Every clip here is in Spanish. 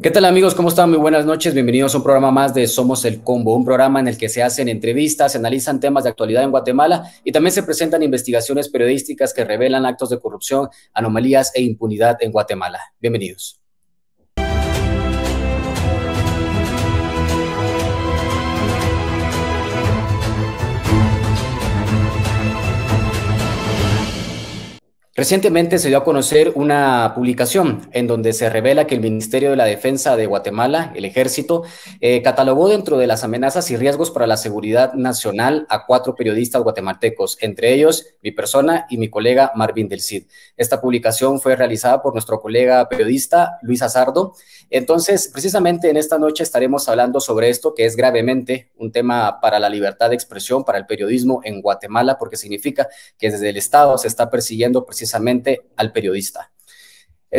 ¿Qué tal amigos? ¿Cómo están? Muy buenas noches. Bienvenidos a un programa más de Somos el Combo, un programa en el que se hacen entrevistas, se analizan temas de actualidad en Guatemala y también se presentan investigaciones periodísticas que revelan actos de corrupción, anomalías e impunidad en Guatemala. Bienvenidos. Recientemente se dio a conocer una publicación en donde se revela que el Ministerio de la Defensa de Guatemala, el Ejército, catalogó dentro de las amenazas y riesgos para la seguridad nacional a 4 periodistas guatemaltecos, entre ellos mi persona y mi colega Marvin del Cid. Esta publicación fue realizada por nuestro colega periodista Luis Azardo. Entonces, precisamente en esta noche estaremos hablando sobre esto, que es gravemente un tema para la libertad de expresión, para el periodismo en Guatemala, porque significa que desde el Estado se está persiguiendo precisamente al periodista.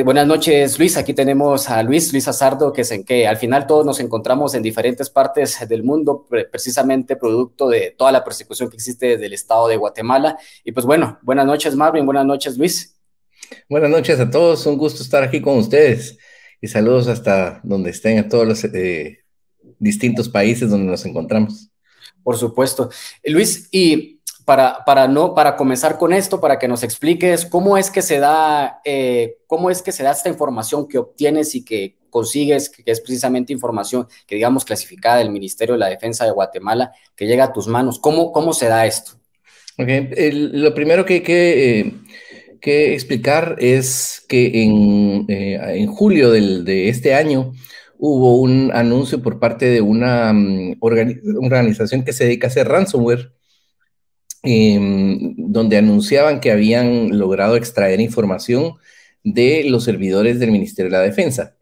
Buenas noches, Luis. Aquí tenemos a Luis Azardo, que es en que al final todos nos encontramos en diferentes partes del mundo, precisamente producto de toda la persecución que existe desde el Estado de Guatemala. Y pues bueno, buenas noches, Marvin. Buenas noches, Luis. Buenas noches a todos, un gusto estar aquí con ustedes y saludos hasta donde estén a todos los distintos países donde nos encontramos. Por supuesto. Luis, y para comenzar con esto, para que nos expliques cómo es que se da esta información que obtienes y que consigues, que es precisamente información que digamos clasificada del Ministerio de la Defensa de Guatemala, que llega a tus manos. ¿Cómo se da esto? Okay. Lo primero que hay que explicar es que en julio de este año hubo un anuncio por parte de una organización que se dedica a hacer ransomware, donde anunciaban que habían logrado extraer información de los servidores del Ministerio de la Defensa.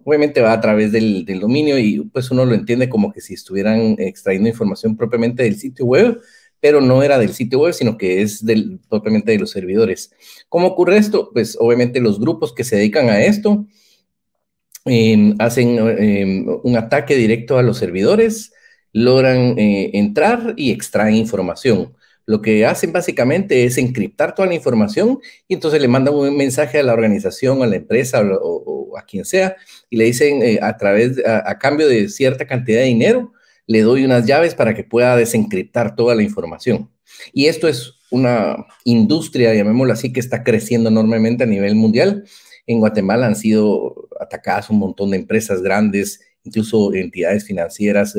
Obviamente va a través del dominio y pues uno lo entiende como que si estuvieran extrayendo información propiamente del sitio web, pero no era del sitio web, sino que es propiamente de los servidores. ¿Cómo ocurre esto? Pues obviamente los grupos que se dedican a esto hacen un ataque directo a los servidores, logran entrar y extraen información. Lo que hacen básicamente es encriptar toda la información y entonces le mandan un mensaje a la organización, a la empresa o a quien sea y le dicen a cambio de cierta cantidad de dinero, le doy unas llaves para que pueda desencriptar toda la información. Y esto es una industria, llamémoslo así, que está creciendo enormemente a nivel mundial. En Guatemala han sido atacadas un montón de empresas grandes, incluso entidades financieras,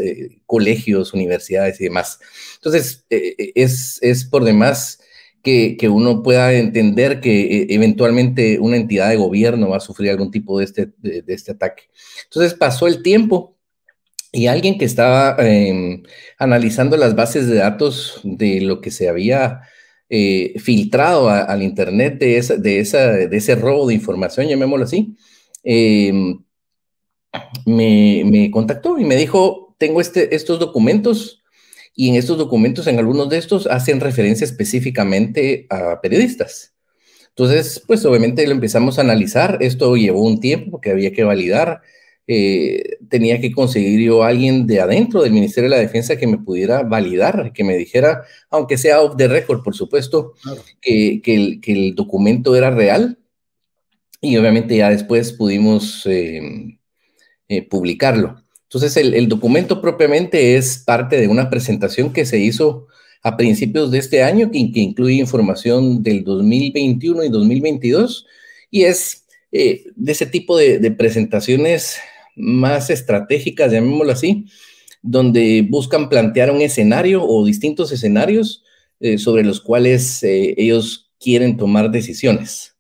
colegios, universidades y demás. Entonces, es por demás que uno pueda entender que eventualmente una entidad de gobierno va a sufrir algún tipo de este ataque. Entonces, pasó el tiempo y alguien que estaba analizando las bases de datos de lo que se había filtrado al Internet de ese robo de información, llamémoslo así, me contactó y me dijo, tengo estos documentos y en estos documentos, en algunos de estos, hacen referencia específicamente a periodistas. Entonces, pues obviamente lo empezamos a analizar. Esto llevó un tiempo porque había que validar. Tenía que conseguir yo a alguien de adentro del Ministerio de la Defensa que me pudiera validar, que me dijera, aunque sea off the record, por supuesto, Claro. que el documento era real. Y obviamente ya después pudimos publicarlo. Entonces, el documento propiamente es parte de una presentación que se hizo a principios de este año, que incluye información del 2021 y 2022, y es de ese tipo de presentaciones más estratégicas, llamémoslo así, donde buscan plantear un escenario o distintos escenarios sobre los cuales ellos quieren tomar decisiones.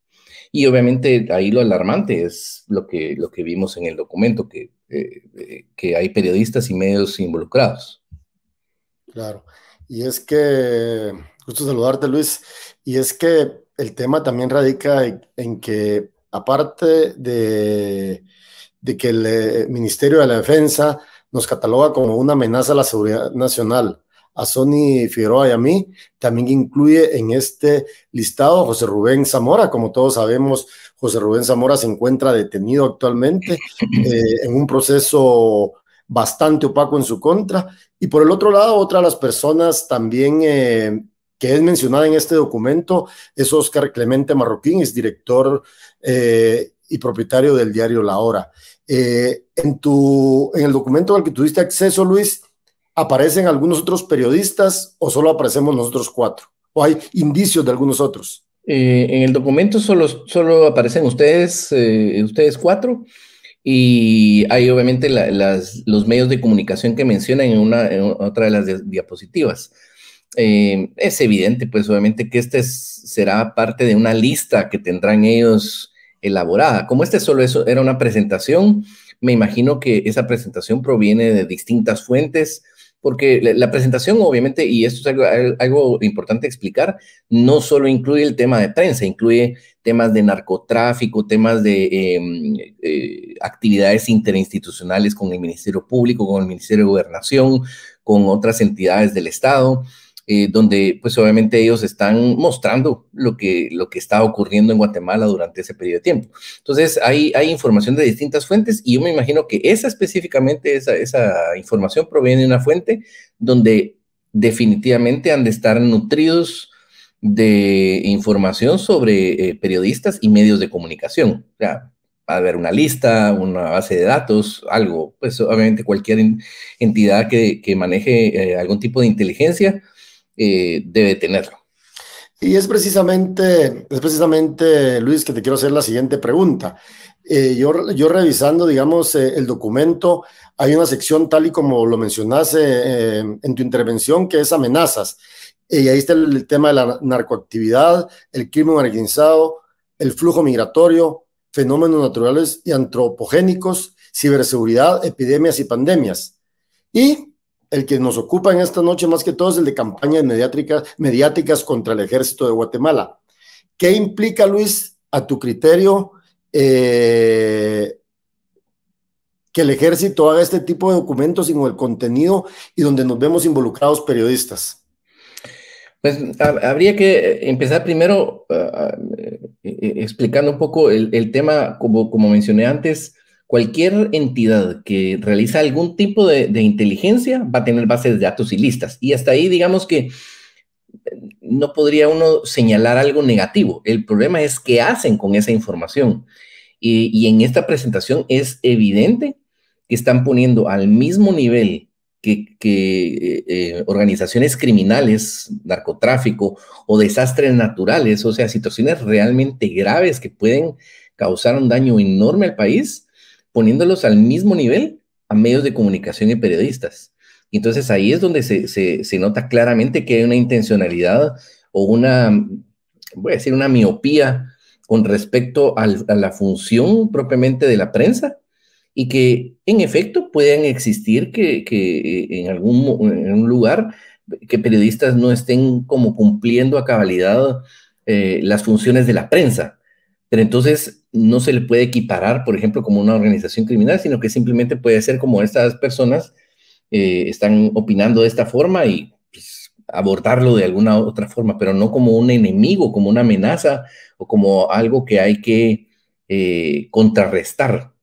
Y obviamente ahí lo alarmante es lo que vimos en el documento, que hay periodistas y medios involucrados. Claro, y es que, gusto saludarte Luis, y es que el tema también radica en que aparte de que el Ministerio de la Defensa nos cataloga como una amenaza a la seguridad nacional, a Sonny Figueroa y a mí, también incluye en este listado a José Rubén Zamora. Como todos sabemos, José Rubén Zamora se encuentra detenido actualmente en un proceso bastante opaco en su contra. Y por el otro lado, otra de las personas también que es mencionada en este documento es Óscar Clemente Marroquín, es director y propietario del diario La Hora. En el documento al que tuviste acceso, Luis, ¿aparecen algunos otros periodistas o solo aparecemos nosotros cuatro? ¿O hay indicios de algunos otros? En el documento solo aparecen ustedes cuatro, y hay obviamente los medios de comunicación que mencionan en otra de las diapositivas. Es evidente, pues obviamente que será parte de una lista que tendrán ellos elaborada. Como solo eso era una presentación, me imagino que esa presentación proviene de distintas fuentes, porque la presentación obviamente, y esto es algo importante explicar, no solo incluye el tema de prensa, incluye temas de narcotráfico, temas de actividades interinstitucionales con el Ministerio Público, con el Ministerio de Gobernación, con otras entidades del Estado, donde pues obviamente ellos están mostrando lo que está ocurriendo en Guatemala durante ese periodo de tiempo. Entonces hay información de distintas fuentes, y yo me imagino que específicamente esa información proviene de una fuente donde definitivamente han de estar nutridos de información sobre periodistas y medios de comunicación. O sea, va a haber una lista, una base de datos, algo, pues obviamente cualquier entidad que maneje algún tipo de inteligencia debe tenerlo. Y es precisamente, Luis, que te quiero hacer la siguiente pregunta. Yo revisando, digamos, el documento, hay una sección tal y como lo mencionaste en tu intervención, que es amenazas. Y ahí está el tema de la narcoactividad, el crimen organizado, el flujo migratorio, fenómenos naturales y antropogénicos, ciberseguridad, epidemias y pandemias. Y el que nos ocupa en esta noche más que todo es el de campañas mediáticas contra el ejército de Guatemala. ¿Qué implica, Luis, a tu criterio, que el ejército haga este tipo de documentos sin el contenido y donde nos vemos involucrados periodistas? Pues habría que empezar primero explicando un poco el tema, como mencioné antes. Cualquier entidad que realiza algún tipo de inteligencia va a tener bases de datos y listas. Y hasta ahí, digamos que no podría uno señalar algo negativo. El problema es qué hacen con esa información. Y en esta presentación es evidente que están poniendo al mismo nivel que organizaciones criminales, narcotráfico o desastres naturales, o sea, situaciones realmente graves que pueden causar un daño enorme al país, poniéndolos al mismo nivel a medios de comunicación y periodistas. Y entonces ahí es donde se nota claramente que hay una intencionalidad o voy a decir, una miopía con respecto a la función propiamente de la prensa, y que en efecto pueden existir que en un lugar que periodistas no estén como cumpliendo a cabalidad las funciones de la prensa. Pero entonces no se le puede equiparar, por ejemplo, como una organización criminal, sino que simplemente puede ser como estas personas están opinando de esta forma, y pues, abordarlo de alguna otra forma, pero no como un enemigo, como una amenaza o como algo que hay que contrarrestar,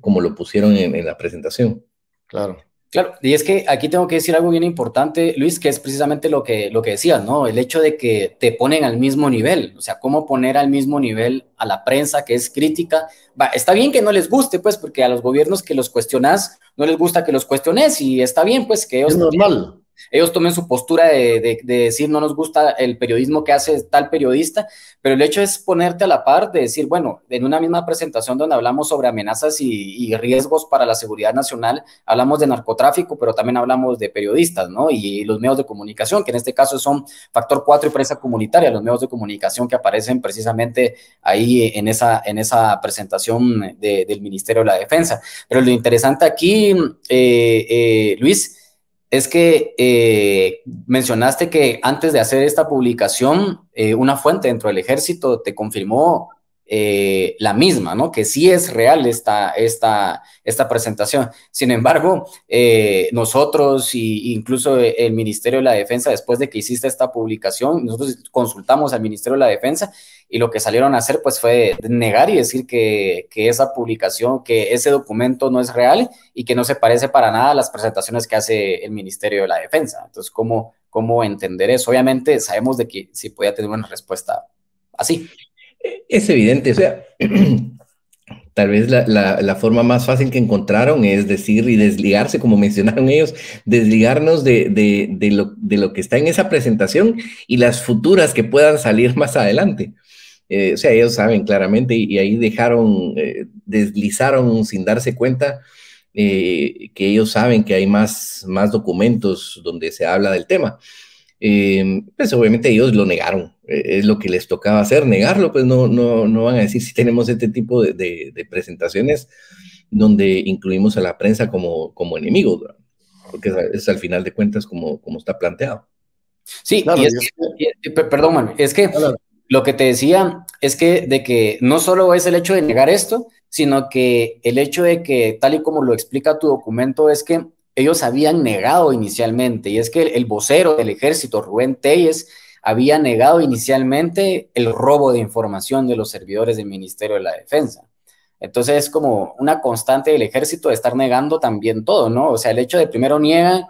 como lo pusieron en la presentación. Claro. Claro, y es que aquí tengo que decir algo bien importante, Luis, que es precisamente lo que decías, ¿no? El hecho de que te ponen al mismo nivel, o sea, cómo poner al mismo nivel a la prensa que es crítica. Está bien que no les guste, pues, porque a los gobiernos que los cuestionas no les gusta que los cuestiones, y está bien, pues, que Es normal. ellos tomen su postura de decir no nos gusta el periodismo que hace tal periodista, pero el hecho es ponerte a la par de decir, bueno, en una misma presentación donde hablamos sobre amenazas y riesgos para la seguridad nacional, hablamos de narcotráfico, pero también hablamos de periodistas, ¿no? Y los medios de comunicación, que en este caso son Factor 4 y Prensa Comunitaria, los medios de comunicación que aparecen precisamente ahí en esa presentación del Ministerio de la Defensa. Pero lo interesante aquí, Luis, es que mencionaste que antes de hacer esta publicación, una fuente dentro del ejército te confirmó la misma, ¿no? Que sí es real esta presentación. Sin embargo, nosotros y incluso el Ministerio de la Defensa, después de que hiciste esta publicación, nosotros consultamos al Ministerio de la Defensa, y lo que salieron a hacer pues fue negar y decir que esa publicación, que ese documento no es real y que no se parece para nada a las presentaciones que hace el Ministerio de la Defensa. Entonces, ¿cómo entender eso? Obviamente sabemos de que sí podía tener una respuesta así. Es evidente, o sea, Tal vez la forma más fácil que encontraron es decir y desligarse, como mencionaron ellos, desligarnos de lo que está en esa presentación y las futuras que puedan salir más adelante. O sea, ellos saben claramente y ahí deslizaron sin darse cuenta que ellos saben que hay más documentos donde se habla del tema. Pues obviamente ellos lo negaron, es lo que les tocaba hacer, negarlo, pues no van a decir si tenemos este tipo de presentaciones donde incluimos a la prensa como enemigos, ¿verdad? Porque es al final de cuentas como está planteado. Sí, Claro, y es que, perdón, man, es que claro, lo que te decía es que de que no solo es el hecho de negar esto, sino que el hecho de que, tal y como lo explica tu documento, es que ellos habían negado inicialmente, y es que el vocero del ejército, Rubén Telles, había negado inicialmente el robo de información de los servidores del Ministerio de la Defensa. Entonces es como una constante del ejército de estar negando también todo, ¿no? O sea, el hecho de primero niegan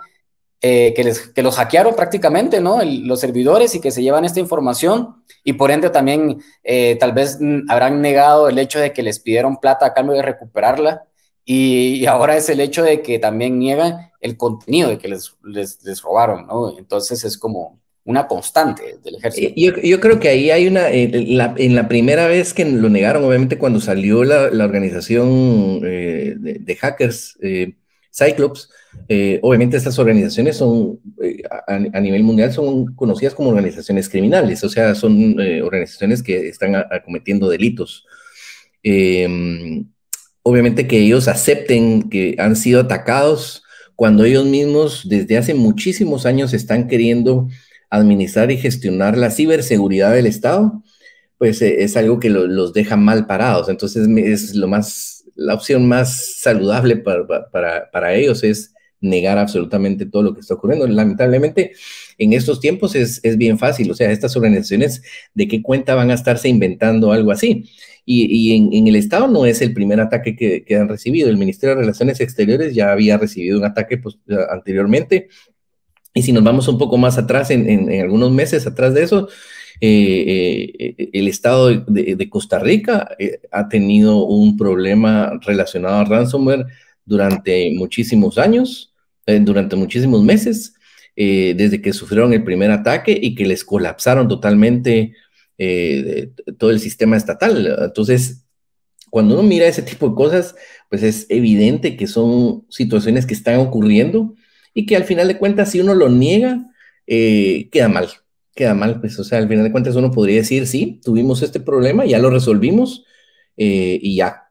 que los hackearon prácticamente, ¿no? Los servidores y que se llevan esta información y por ende también tal vez habrán negado el hecho de que les pidieron plata a cambio de recuperarla y ahora es el hecho de que también niegan el contenido de que les robaron, ¿no? Entonces es como una constante del ejército. Yo creo que ahí hay en la primera vez que lo negaron, obviamente cuando salió la organización de hackers, Cyclops, obviamente estas organizaciones son, a nivel mundial, son conocidas como organizaciones criminales, o sea, son organizaciones que están cometiendo delitos. Obviamente que ellos acepten que han sido atacados cuando ellos mismos desde hace muchísimos años están queriendo administrar y gestionar la ciberseguridad del Estado, pues es algo que los deja mal parados. Entonces es la opción más saludable para ellos es negar absolutamente todo lo que está ocurriendo. Lamentablemente, en estos tiempos es bien fácil. O sea, estas organizaciones, ¿de qué cuenta van a estarse inventando algo así? Y en el Estado no es el primer ataque que han recibido. El Ministerio de Relaciones Exteriores ya había recibido un ataque anteriormente. Y si nos vamos un poco más atrás, en algunos meses atrás de eso, el Estado de Costa Rica ha tenido un problema relacionado a ransomware durante muchísimos años, durante muchísimos meses, desde que sufrieron el primer ataque y que les colapsaron totalmente todo el sistema estatal. Entonces, cuando uno mira ese tipo de cosas, pues es evidente que son situaciones que están ocurriendo y que al final de cuentas, si uno lo niega, queda mal, pues, o sea, al final de cuentas uno podría decir, sí, tuvimos este problema, ya lo resolvimos y ya.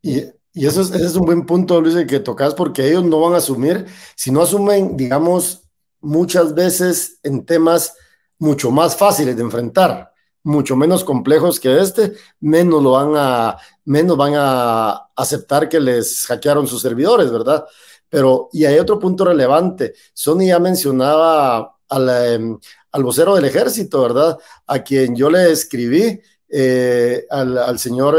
Y ese es un buen punto, Luis, el que tocas, porque ellos no van a asumir, si no asumen, digamos, muchas veces en temas mucho más fáciles de enfrentar, mucho menos complejos que este, menos van a aceptar que les hackearon sus servidores, ¿verdad? Pero, y hay otro punto relevante, Sony ya mencionaba al vocero del ejército, ¿verdad? A quien yo le escribí, al señor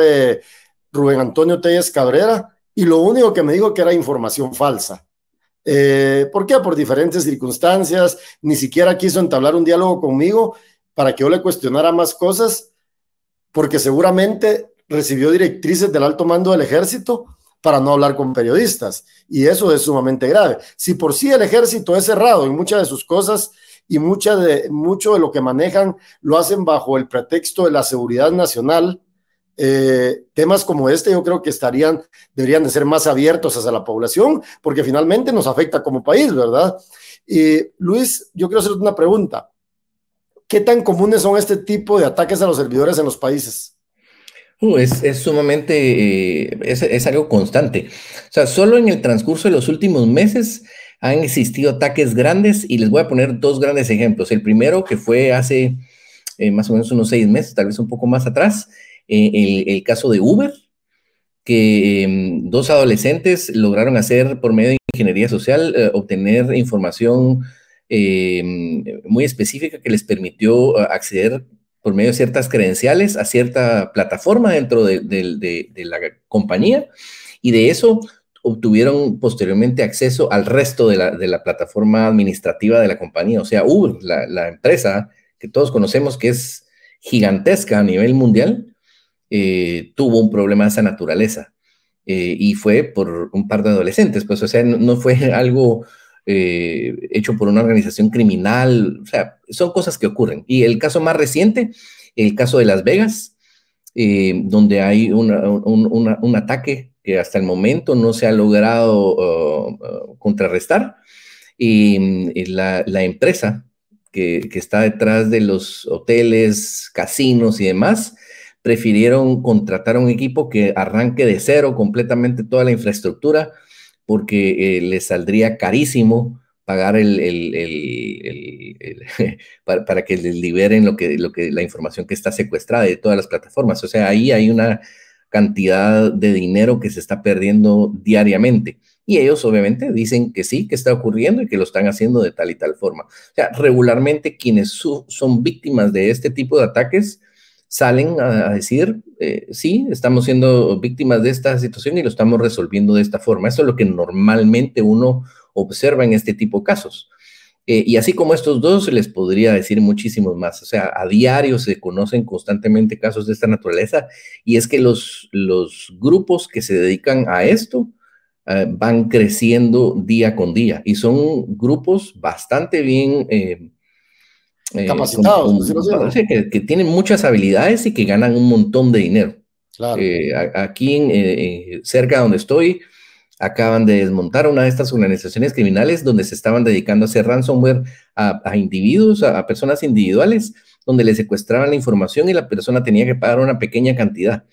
Rubén Antonio Telles Cabrera, y lo único que me dijo que era información falsa. ¿Por qué? Por diferentes circunstancias, ni siquiera quiso entablar un diálogo conmigo para que yo le cuestionara más cosas, porque seguramente recibió directrices del alto mando del ejército para no hablar con periodistas, y eso es sumamente grave. Si por sí el ejército es cerrado en muchas de sus cosas y mucho de lo que manejan lo hacen bajo el pretexto de la seguridad nacional, temas como este yo creo que deberían de ser más abiertos hacia la población, porque finalmente nos afecta como país, ¿verdad? Y Luis, yo quiero hacerte una pregunta. ¿Qué tan comunes son este tipo de ataques a los servidores en los países? Es sumamente, es algo constante. O sea, solo en el transcurso de los últimos meses han existido ataques grandes y les voy a poner dos grandes ejemplos. El primero que fue hace más o menos unos 6 meses, tal vez un poco más atrás, el caso de Uber, que 2 adolescentes lograron hacer por medio de ingeniería social, obtener información muy específica que les permitió acceder por medio de ciertas credenciales a cierta plataforma dentro de la compañía, y de eso obtuvieron posteriormente acceso al resto de la plataforma administrativa de la compañía. O sea, Uber, la empresa que todos conocemos que es gigantesca a nivel mundial, tuvo un problema de esa naturaleza. Y fue por un par de adolescentes, pues, o sea, no fue algo hecho por una organización criminal, o sea, son cosas que ocurren. Y el caso más reciente, el caso de Las Vegas, donde hay un ataque que hasta el momento no se ha logrado contrarrestar, y la empresa que está detrás de los hoteles, casinos y demás, prefirieron contratar a un equipo que arranque de cero completamente toda la infraestructura, porque les saldría carísimo pagar para que les liberen la información que está secuestrada de todas las plataformas. O sea, ahí hay una cantidad de dinero que se está perdiendo diariamente. Y ellos obviamente dicen que sí, que está ocurriendo y que lo están haciendo de tal y tal forma. O sea, regularmente quienes son víctimas de este tipo de ataques salen a decir, sí, estamos siendo víctimas de esta situación y lo estamos resolviendo de esta forma. Eso es lo que normalmente uno observa en este tipo de casos. Y así como estos dos, les podría decir muchísimos más. O sea, a diario se conocen constantemente casos de esta naturaleza, y es que los grupos que se dedican a esto van creciendo día con día, y son grupos bastante bien capacitados, por decirlo así, ¿no? que tienen muchas habilidades y que ganan un montón de dinero. Claro. Aquí cerca donde estoy, acaban de desmontar una de estas organizaciones criminales donde se estaban dedicando a hacer ransomware a individuos, a personas individuales, donde les secuestraban la información y la persona tenía que pagar una pequeña cantidad.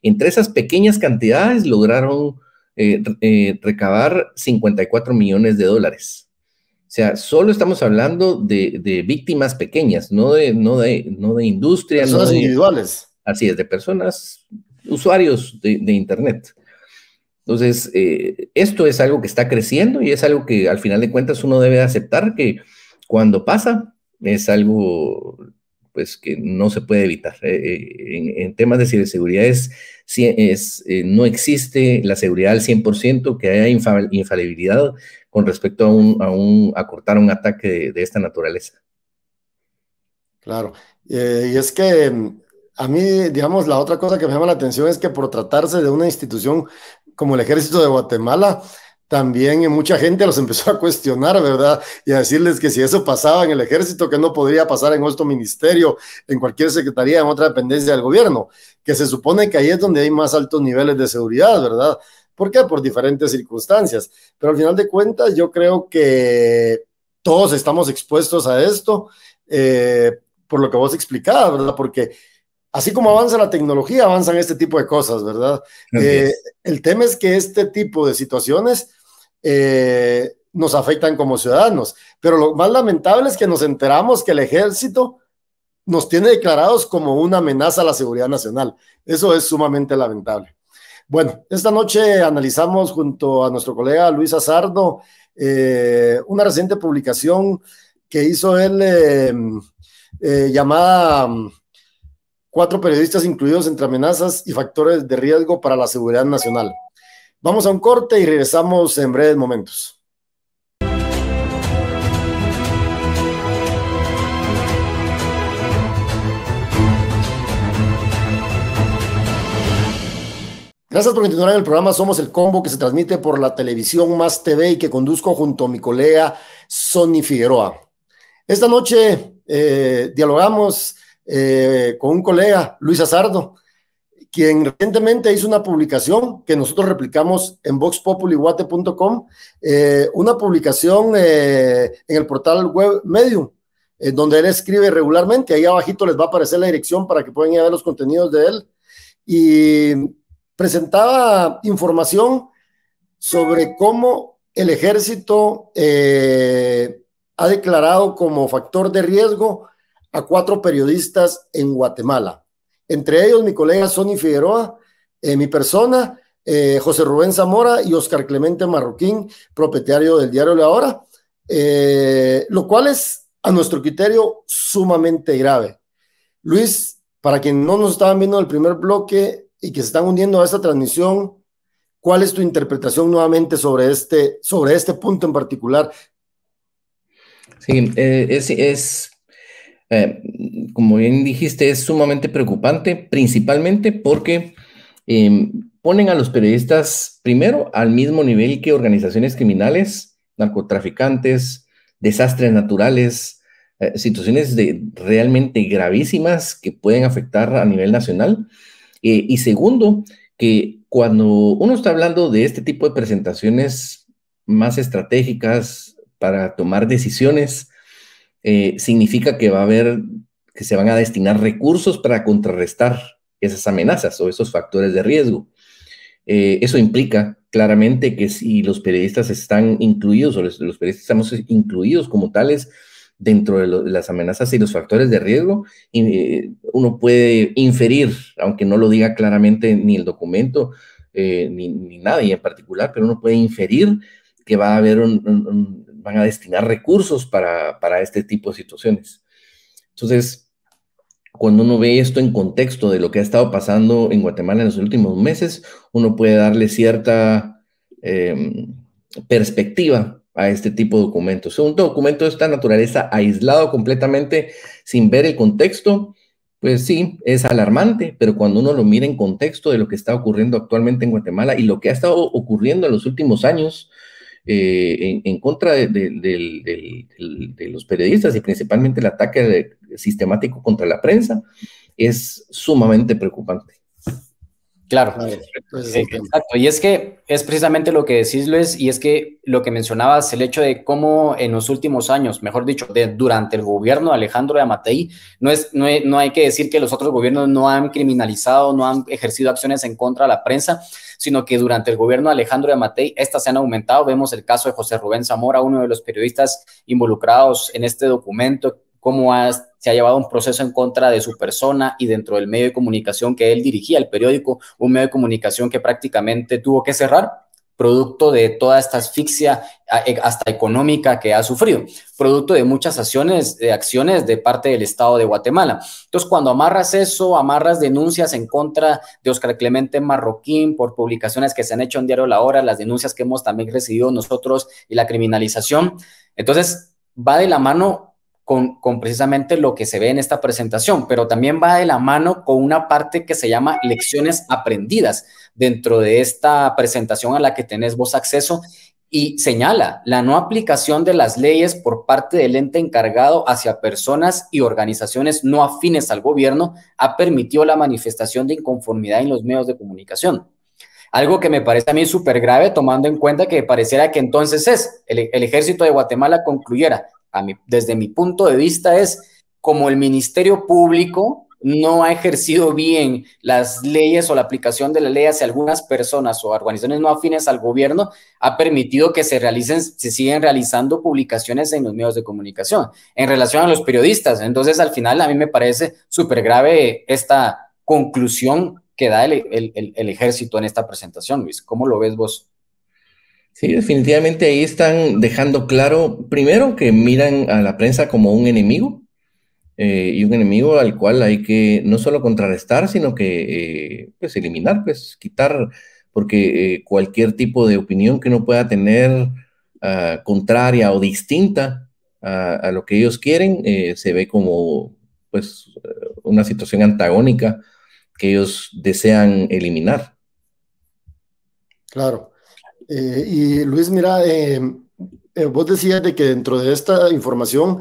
Entre esas pequeñas cantidades lograron recabar $54 millones. O sea, solo estamos hablando de víctimas pequeñas, no de industria. Personas individuales. Así es, de personas, usuarios de Internet. Entonces, esto es algo que está creciendo, y es algo que al final de cuentas uno debe aceptar que cuando pasa es algo pues que no se puede evitar. En temas de ciberseguridad no existe la seguridad al 100%, que haya infalibilidad con respecto a cortar un ataque de esta naturaleza. Claro. Y es que a mí, digamos, la otra cosa que me llama la atención es que por tratarse de una institución como el Ejército de Guatemala, también mucha gente los empezó a cuestionar, ¿verdad? Y a decirles que si eso pasaba en el Ejército, que no podría pasar en otro ministerio, en cualquier secretaría, en otra dependencia del gobierno, que se supone que ahí es donde hay más altos niveles de seguridad, ¿verdad? ¿Por qué? Por diferentes circunstancias. Pero al final de cuentas, yo creo que todos estamos expuestos a esto, por lo que vos explicabas, ¿verdad? Porque así como avanza la tecnología, avanzan este tipo de cosas, ¿verdad? El tema es que este tipo de situaciones nos afectan como ciudadanos, pero lo más lamentable es que nos enteramos que el ejército nos tiene declarados como una amenaza a la seguridad nacional. Eso es sumamente lamentable. Bueno, esta noche analizamos junto a nuestro colega Luis Azardo una reciente publicación que hizo él llamada 4 periodistas incluidos entre amenazas y factores de riesgo para la seguridad nacional. Vamos a un corte y regresamos en breves momentos. Gracias por continuar en el programa Somos el Combo, que se transmite por la televisión Más TV y que conduzco junto a mi colega Sonny Figueroa. Esta noche dialogamos con un colega, Luis Azardo, quien recientemente hizo una publicación que nosotros replicamos en voxpopuliguate.com, una publicación en el portal web Medium, donde él escribe regularmente. Ahí abajito les va a aparecer la dirección para que puedan ir a ver los contenidos de él. Y presentaba información sobre cómo el ejército ha declarado como factor de riesgo a 4 periodistas en Guatemala. Entre ellos mi colega Sonny Figueroa, mi persona, José Rubén Zamora y Oscar Clemente Marroquín, propietario del diario La Hora, lo cual es a nuestro criterio sumamente grave. Luis, para quienes no nos estaban viendo en el primer bloque y que se están uniendo a esta transmisión, ¿cuál es tu interpretación nuevamente sobre este punto en particular? Sí, Como bien dijiste, es sumamente preocupante, principalmente porque ponen a los periodistas primero al mismo nivel que organizaciones criminales, narcotraficantes, desastres naturales, situaciones realmente gravísimas que pueden afectar a nivel nacional. Y segundo, que cuando uno está hablando de este tipo de presentaciones más estratégicas para tomar decisiones, significa que va a haber, que se van a destinar recursos para contrarrestar esas amenazas o esos factores de riesgo. Eso implica claramente que si los periodistas están incluidos o los periodistas estamos incluidos como tales dentro de las amenazas y los factores de riesgo, uno puede inferir, aunque no lo diga claramente ni el documento, ni nadie en particular, pero uno puede inferir que va a haber van a destinar recursos para este tipo de situaciones. Entonces, cuando uno ve esto en contexto de lo que ha estado pasando en Guatemala en los últimos meses, uno puede darle cierta perspectiva a este tipo de documentos. Un documento de esta naturaleza aislado completamente sin ver el contexto, pues sí, es alarmante, pero cuando uno lo mira en contexto de lo que está ocurriendo actualmente en Guatemala y lo que ha estado ocurriendo en los últimos años, en contra de los periodistas y principalmente el ataque sistemático contra la prensa, es sumamente preocupante. Claro, exacto. Y es que es precisamente lo que decís, Luis, y es que lo que mencionabas, el hecho de cómo en los últimos años, mejor dicho, durante el gobierno de Alejandro Yamatei, no hay que decir que los otros gobiernos no han criminalizado, no han ejercido acciones en contra de la prensa, sino que durante el gobierno de Alejandro Yamatei estas se han aumentado. Vemos el caso de José Rubén Zamora, uno de los periodistas involucrados en este documento, cómo se ha llevado un proceso en contra de su persona y dentro del medio de comunicación que él dirigía, el periódico, un medio de comunicación que prácticamente tuvo que cerrar, producto de toda esta asfixia hasta económica que ha sufrido, producto de muchas acciones de parte del Estado de Guatemala. Entonces, cuando amarras eso, amarras denuncias en contra de Óscar Clemente Marroquín por publicaciones que se han hecho en Diario La Hora, las denuncias que hemos también recibido nosotros y la criminalización, entonces va de la mano con precisamente lo que se ve en esta presentación, pero también va de la mano con una parte que se llama lecciones aprendidas dentro de esta presentación a la que tenés vos acceso y señala la no aplicación de las leyes por parte del ente encargado hacia personas y organizaciones no afines al gobierno ha permitido la manifestación de inconformidad en los medios de comunicación. Algo que me parece a mí súper grave, tomando en cuenta que pareciera que entonces el ejército de Guatemala concluyera, desde mi punto de vista es como el Ministerio Público no ha ejercido bien las leyes o la aplicación de la ley hacia algunas personas o organizaciones no afines al gobierno, ha permitido que se siguen realizando publicaciones en los medios de comunicación en relación a los periodistas. Entonces, al final, a mí me parece súper grave esta conclusión que da el ejército en esta presentación, Luis. ¿Cómo lo ves vos? Sí, definitivamente ahí están dejando claro, primero, que miran a la prensa como un enemigo, y un enemigo al cual hay que no solo contrarrestar, sino que pues eliminar, pues quitar, porque cualquier tipo de opinión que uno pueda tener contraria o distinta a lo que ellos quieren, se ve como pues una situación antagónica que ellos desean eliminar. Claro. Y Luis, mira, vos decías de que dentro de esta información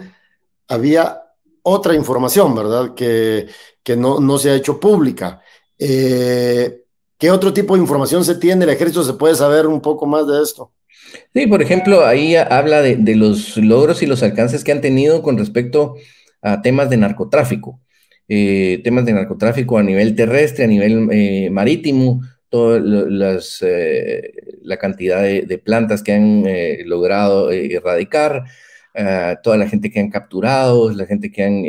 había otra información, ¿verdad? Que no se ha hecho pública. ¿Qué otro tipo de información se tiene? ¿El ejército se puede saber un poco más de esto? Sí, por ejemplo, ahí habla de los logros y los alcances que han tenido con respecto a temas de narcotráfico. Temas de narcotráfico a nivel terrestre, a nivel marítimo, la cantidad de plantas que han logrado erradicar, toda la gente que han capturado, la gente que han,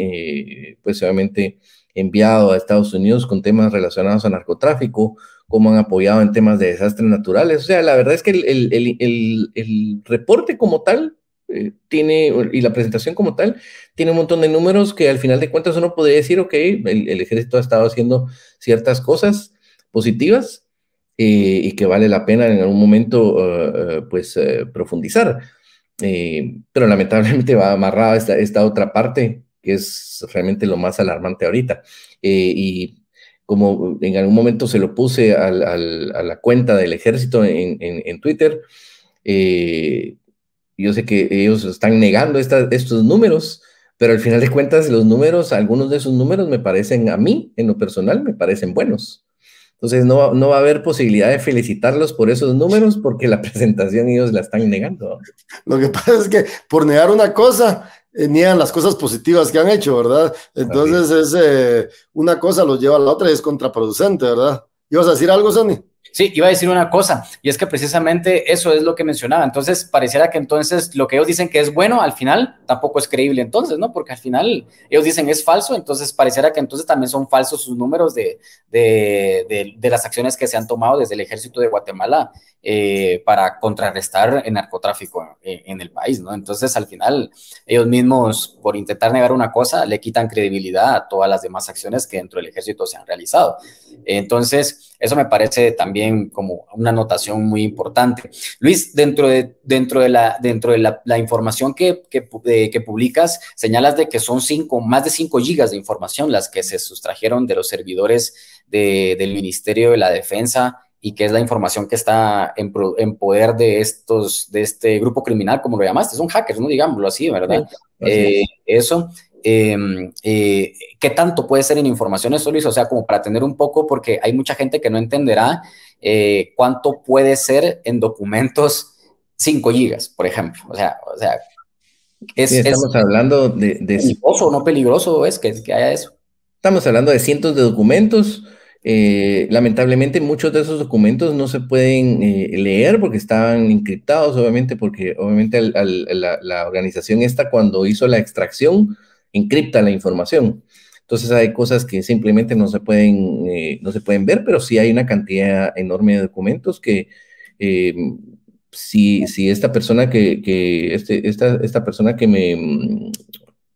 pues obviamente, enviado a Estados Unidos con temas relacionados a narcotráfico, cómo han apoyado en temas de desastres naturales. O sea, la verdad es que el reporte como tal y la presentación como tal tiene un montón de números que al final de cuentas uno podría decir, ok, el ejército ha estado haciendo ciertas cosas positivas y que vale la pena en algún momento profundizar. Pero lamentablemente va amarrada esta otra parte que es realmente lo más alarmante ahorita. Y como en algún momento se lo puse a la cuenta del ejército en Twitter, yo sé que ellos están negando estos números, pero al final de cuentas los números, algunos de esos números me parecen, a mí, en lo personal, me parecen buenos. Entonces no va a haber posibilidad de felicitarlos por esos números porque la presentación ellos la están negando. Lo que pasa es que por negar una cosa, niegan las cosas positivas que han hecho, ¿verdad? Entonces una cosa los lleva a la otra y es contraproducente, ¿verdad? ¿Ibas a decir algo, Sonny? Sí, iba a decir una cosa, y es que precisamente eso es lo que mencionaba. Entonces, pareciera que entonces lo que ellos dicen que es bueno, al final tampoco es creíble entonces, ¿no? Porque al final ellos dicen es falso, entonces pareciera que entonces también son falsos sus números de las acciones que se han tomado desde el ejército de Guatemala para contrarrestar el narcotráfico en el país, ¿no? Entonces, al final, ellos mismos, por intentar negar una cosa, le quitan credibilidad a todas las demás acciones que dentro del ejército se han realizado. Entonces, eso me parece también como una anotación muy importante. Luis, dentro de la información que publicas, señalas de que son más de 5 gigas de información las que se sustrajeron de los servidores del Ministerio de la Defensa y que es la información que está en poder de este grupo criminal, como lo llamaste, son hackers, ¿no? Digámoslo así, ¿verdad? Sí, eso. ¿Qué tanto puede ser en información eso, Luis? O sea, como para tener un poco, porque hay mucha gente que no entenderá cuánto puede ser en documentos 5 gigas, por ejemplo. O sea, sí, estamos hablando de ¿peligroso o no peligroso es que haya eso? Estamos hablando de cientos de documentos. Lamentablemente muchos de esos documentos no se pueden leer porque estaban encriptados, obviamente, porque obviamente la organización esta cuando hizo la extracción encripta la información. Entonces hay cosas que simplemente no se pueden ver, pero sí hay una cantidad enorme de documentos que si esta persona esta persona que me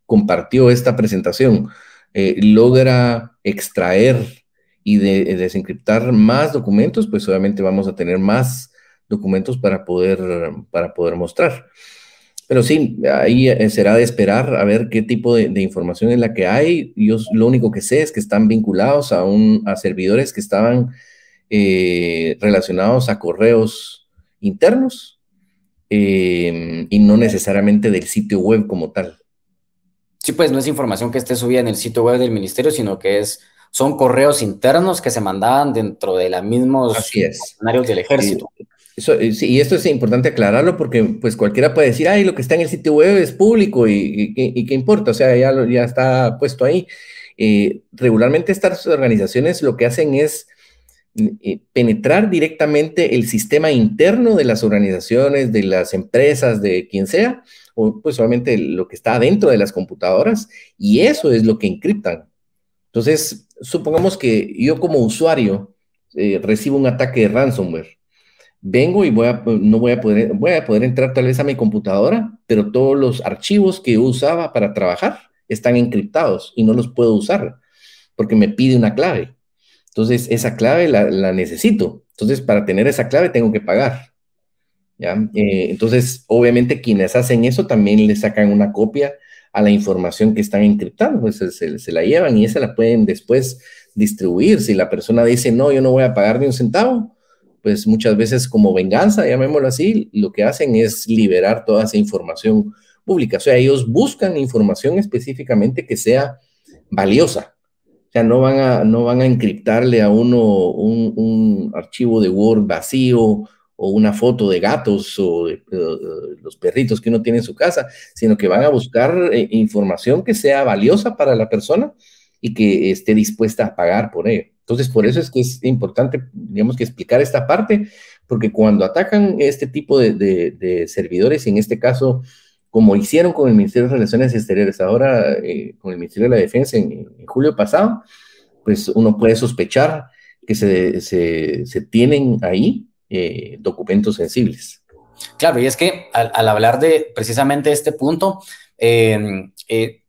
compartió esta presentación logra extraer y desencriptar más documentos, pues obviamente vamos a tener más documentos para poder mostrar. Pero sí, ahí será de esperar a ver qué tipo de información es la que hay. Yo lo único que sé es que están vinculados a servidores que estaban relacionados a correos internos y no necesariamente del sitio web como tal. Sí, pues no es información que esté subida en el sitio web del ministerio, sino que son correos internos que se mandaban dentro de los mismos funcionarios del ejército. Sí, y esto es importante aclararlo porque pues cualquiera puede decir, ay, lo que está en el sitio web es público y qué importa, o sea, ya está puesto ahí. Regularmente estas organizaciones lo que hacen es penetrar directamente el sistema interno de las organizaciones, de las empresas, de quien sea, o pues solamente lo que está dentro de las computadoras, y eso es lo que encriptan. Entonces, supongamos que yo como usuario recibo un ataque de ransomware. Vengo y voy a poder entrar tal vez a mi computadora, pero todos los archivos que yo usaba para trabajar están encriptados y no los puedo usar porque me pide una clave. Entonces, esa clave la necesito. Entonces, para tener esa clave tengo que pagar. ¿Ya? Entonces, obviamente, quienes hacen eso también le sacan una copia a la información que están encriptando. Pues se la llevan y esa la pueden después distribuir. Si la persona dice, no, yo no voy a pagar ni un centavo, pues muchas veces como venganza, llamémoslo así, lo que hacen es liberar toda esa información pública. O sea, ellos buscan información específicamente que sea valiosa. O sea, no van a encriptarle a uno un archivo de Word vacío o una foto de gatos o de los perritos que uno tiene en su casa, sino que van a buscar información que sea valiosa para la persona y que esté dispuesta a pagar por ello. Entonces, por eso es que es importante, digamos, que explicar esta parte, porque cuando atacan este tipo de servidores, y en este caso, como hicieron con el Ministerio de Relaciones Exteriores, ahora con el Ministerio de la Defensa en julio pasado, pues uno puede sospechar que se tienen ahí documentos sensibles. Claro, y es que al hablar de precisamente este punto,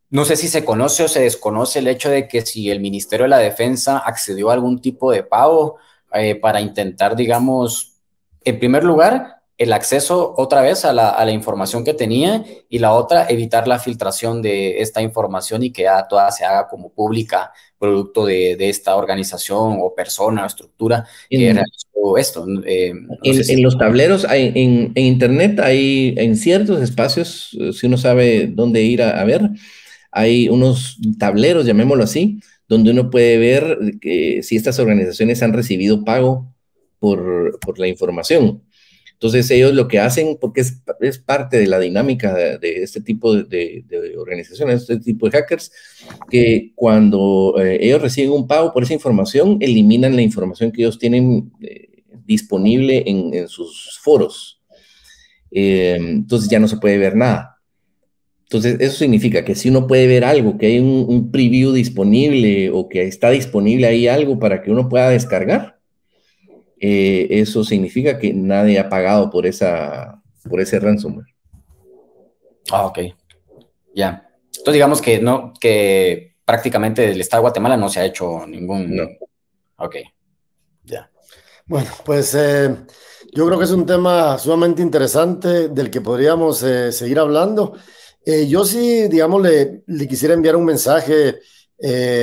no sé si se conoce o se desconoce el hecho de que si el Ministerio de la Defensa accedió a algún tipo de pago para intentar, digamos, en primer lugar, el acceso otra vez a la información que tenía, y la otra, evitar la filtración de esta información y que ya toda se haga como pública, producto de esta organización o persona o estructura que realizó esto. No sé si... En los tableros, en Internet, hay en ciertos espacios, si uno sabe dónde ir a ver, hay unos tableros, llamémoslo así, donde uno puede ver si estas organizaciones han recibido pago por la información. Entonces ellos lo que hacen, porque es parte de la dinámica de este tipo de organizaciones, este tipo de hackers, que cuando ellos reciben un pago por esa información, eliminan la información que ellos tienen disponible en sus foros. Entonces ya no se puede ver nada. Entonces eso significa que si uno puede ver algo, que hay un preview disponible o que está disponible ahí algo para que uno pueda descargar, eso significa que nadie ha pagado por ese ransomware. Ok, ya. Entonces digamos que no, que prácticamente del Estado de Guatemala no se ha hecho ningún... No. Ok, ya. Bueno, pues yo creo que es un tema sumamente interesante del que podríamos seguir hablando. Yo sí, digamos, le quisiera enviar un mensaje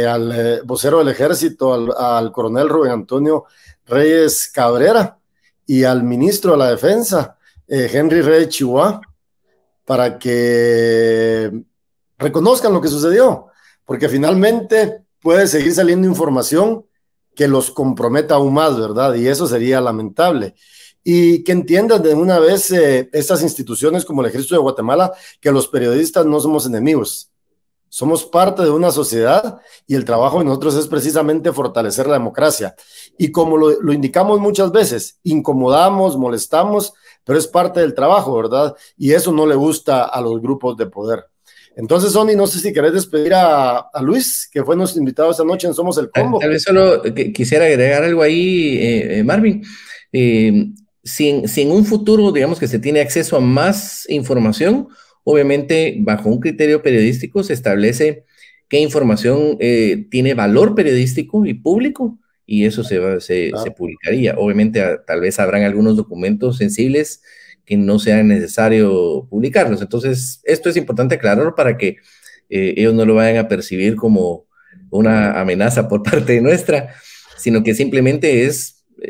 al vocero del ejército, al coronel Rubén Antonio Reyes Cabrera, y al ministro de la Defensa, Henry Reyes Chihuahua, para que reconozcan lo que sucedió, porque finalmente puede seguir saliendo información que los comprometa aún más, ¿verdad? Y eso sería lamentable. Y que entiendan de una vez estas instituciones como el Ejército de Guatemala, que los periodistas no somos enemigos, somos parte de una sociedad, y el trabajo de nosotros es precisamente fortalecer la democracia. Y como lo indicamos muchas veces, incomodamos, molestamos, pero es parte del trabajo, ¿verdad? Y eso no le gusta a los grupos de poder. Entonces, Sony, no sé si querés despedir a Luis, que fue nuestro invitado esta noche en Somos el Combo. Tal vez solo quisiera agregar algo ahí, Marvin. Si en un futuro, digamos que se tiene acceso a más información, obviamente bajo un criterio periodístico se establece qué información tiene valor periodístico y público, y eso se publicaría. Obviamente tal vez habrán algunos documentos sensibles que no sea necesario publicarlos. Entonces, esto es importante aclararlo para que ellos no lo vayan a percibir como una amenaza por parte nuestra, sino que simplemente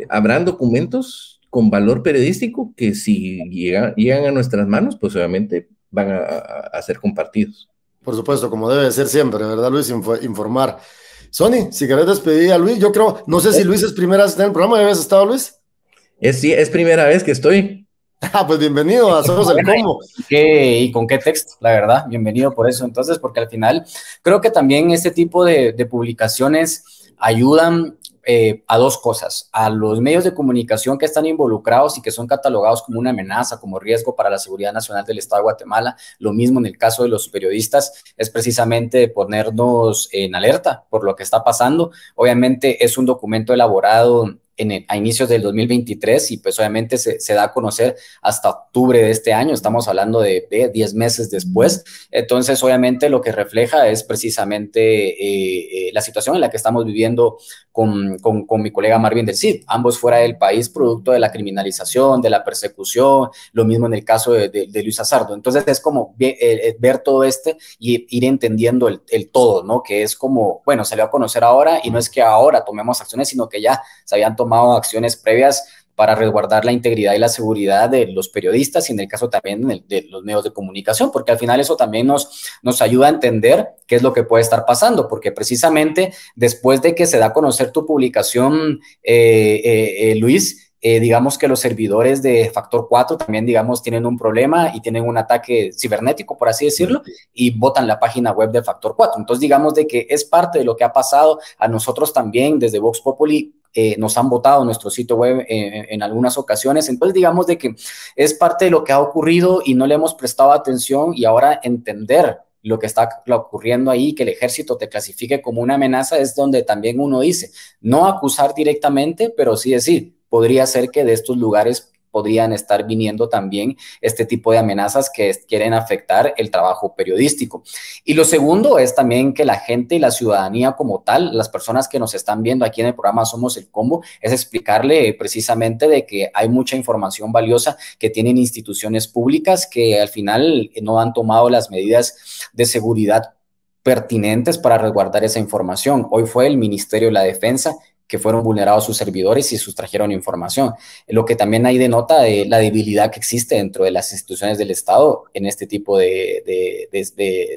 habrán documentos con valor periodístico que si llegan a nuestras manos, pues obviamente van a ser compartidos. Por supuesto, como debe ser siempre, ¿verdad, Luis? Informar. Sony, si querés despedir a Luis, yo creo, no sé si Luis es primera vez en el programa. ¿Ya habías estado, Luis? Sí, es primera vez que estoy. Pues bienvenido a Somos el Combo. ¿Y con qué texto? La verdad, bienvenido por eso. Entonces, porque al final creo que también este tipo de publicaciones ayudan a dos cosas: a los medios de comunicación que están involucrados y que son catalogados como una amenaza, como riesgo para la seguridad nacional del Estado de Guatemala. Lo mismo en el caso de los periodistas, es precisamente ponernos en alerta por lo que está pasando. Obviamente es un documento elaborado a inicios del 2023 y pues obviamente se da a conocer hasta octubre de este año. Estamos hablando de 10 meses después. Entonces obviamente lo que refleja es precisamente la situación en la que estamos viviendo con mi colega Marvin del CID, ambos fuera del país producto de la criminalización, de la persecución, lo mismo en el caso de Luis Azardo. Entonces es como ver todo y ir entendiendo el todo, ¿no? Que es como, bueno, se le va a conocer ahora, y no es que ahora tomemos acciones, sino que ya se habían tomado acciones previas para resguardar la integridad y la seguridad de los periodistas, y en el caso también de los medios de comunicación, porque al final eso también nos ayuda a entender qué es lo que puede estar pasando, porque precisamente después de que se da a conocer tu publicación, Luis, digamos que los servidores de Factor 4 también, digamos, tienen un problema y tienen un ataque cibernético, por así decirlo, y botan la página web de Factor 4. Entonces, digamos de que es parte de lo que ha pasado. A nosotros también, desde Vox Populi, nos han botado nuestro sitio web en algunas ocasiones. Entonces, digamos de que es parte de lo que ha ocurrido y no le hemos prestado atención, y ahora entender lo que está ocurriendo ahí, que el ejército te clasifique como una amenaza, es donde también uno dice, no acusar directamente, pero sí decir, podría ser que de estos lugares podrían estar viniendo también este tipo de amenazas que quieren afectar el trabajo periodístico. Y lo segundo es también que la gente y la ciudadanía como tal, las personas que nos están viendo aquí en el programa Somos el Combo, es explicarle precisamente de que hay mucha información valiosa que tienen instituciones públicas que al final no han tomado las medidas de seguridad pertinentes para resguardar esa información. Hoy fue el Ministerio de la Defensa que fueron vulnerados sus servidores y sustrajeron información. Lo que también hay denota de la debilidad que existe dentro de las instituciones del Estado en este tipo de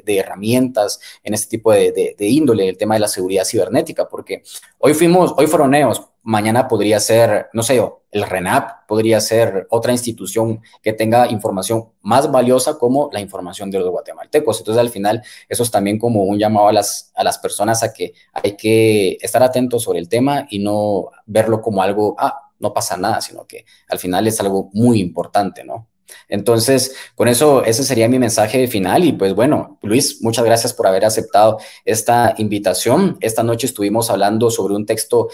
herramientas, en este tipo de índole, el tema de la seguridad cibernética, porque hoy fueron EOS, mañana podría ser, no sé yo, el RENAP, podría ser otra institución que tenga información más valiosa como la información de los guatemaltecos. Entonces, al final, eso es también como un llamado a las personas a que hay que estar atentos sobre el tema y no verlo como algo, no pasa nada, sino que al final es algo muy importante, ¿no? Entonces, con eso, ese sería mi mensaje final. Y pues bueno, Luis, muchas gracias por haber aceptado esta invitación. Esta noche estuvimos hablando sobre un texto